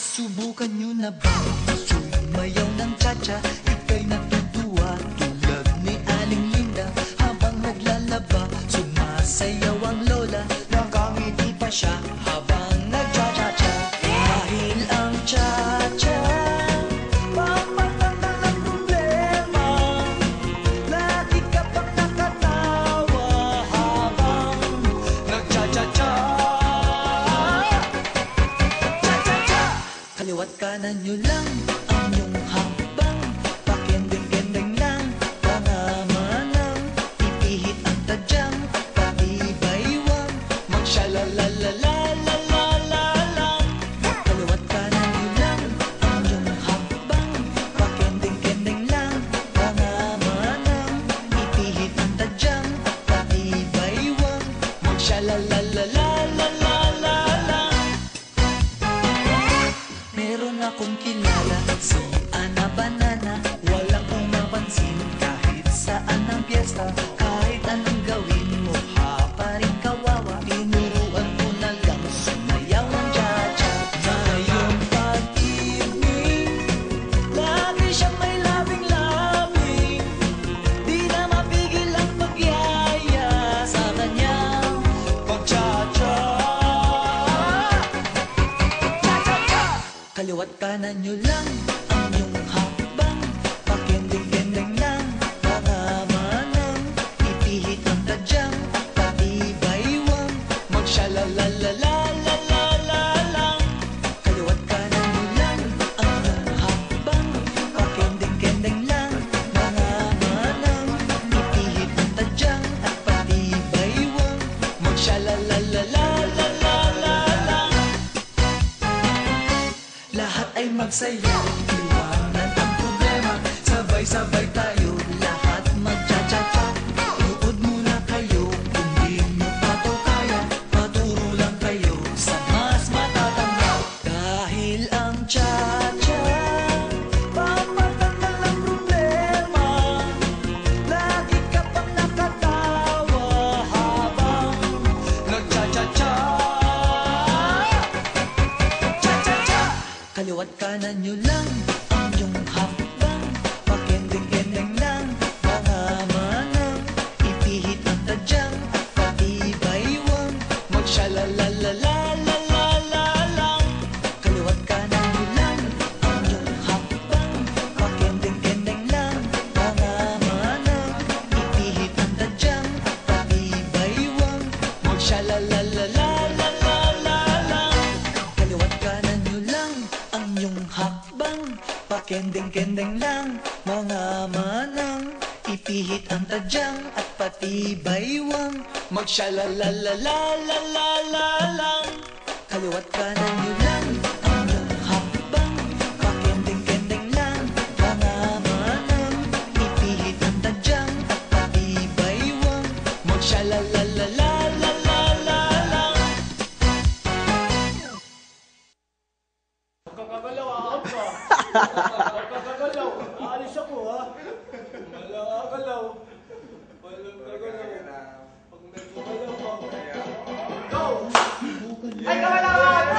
Nasubukan nyo na ba sumayaw ng cha-cha? Ika'y natutuwa tulad ni Aling Linda. Habang naglalaba, sumasayaw ang lola. Nakangiti pa siya habang nagcha-cha-cha. Dahil ang cha-cha pampatanggal ng problema. Lagi ka pang nakatawa habang nagcha-cha-cha. Kaliwat kanan nyo lang ang iyong hakbang. Pakending-kending lang, pangamanang ipihit ang tadyang, patibaywang magsyalalalalalalalang. Kaliwat kanan nyo lang ang iyong hakbang. Pakending-kending lang, pangamanang ipihit ang tadyang, patibaywang magsyalalalalalalalang. Meron akong kilala, si Ana Banana. Walang pumapansin kahit saan ang piyesta. Kahit anong gawin, mukha pa rin kawawa. Tinuruan ko na lang sumayaw ng cha-cha. Ngayong pag-ibig, lagi siyang may labing-labing. Di na mapigil ang pagyaya sa kanyang pag-cha-cha. Kaliwat kanan nyo lang ang iyong hakbang. Pakending-kending lang, pangamanang ipihit ang tadyang, patibaywang magsyalalalalalalalang. Kaliwat kanan nyo lang ang iyong hakbang. Pakending-kending lang, pangamanang ipihit ang tadyang, at patibaywang magsyalalalalalalalang. Lahat ay magsayaw, iwanan ang problema. Sabay-sabay tayo, lahat magcha-cha-cha. Tuod muna kayo, kung di mo pa to kaya. Maturo lang kayo sa mas matatanda. Dahil ang cha-cha pampatanggal ng problema. Lagi ka pang nakatawa habang nagcha-cha-cha. Kaliwat kanan nyo lang ang iyong hakbang. Pakending-kending lang, pangamanang ipihit ang tadyang, at patibaywang magsyalalalalalalalang. Kaliwat kanan nyo lang ang iyong hakbang. Pakending-kending lang, pangamanang ipihit ang tadyang, at patibaywang magsyalalalalalalalang. Kaliwat kanan nyo lang ang iyong hakbang. Pakending-kending lang, mga manang ipihit ang tadyang, at patibaywang magsyalalalalalalalang. Kaliwat kanan nyo lang ang iyong hakbang. Pakending-kending lang, mga manang ipihit ang tadyang, at patibaywang magsyalalalalalalalang. Kakagalaw, ahap ka. Kakagalaw. Aalis ako, ha? Walang gagalaw. Walang gagalaw. Pag nagkagalaw ka. Go! Ay, kawalawan!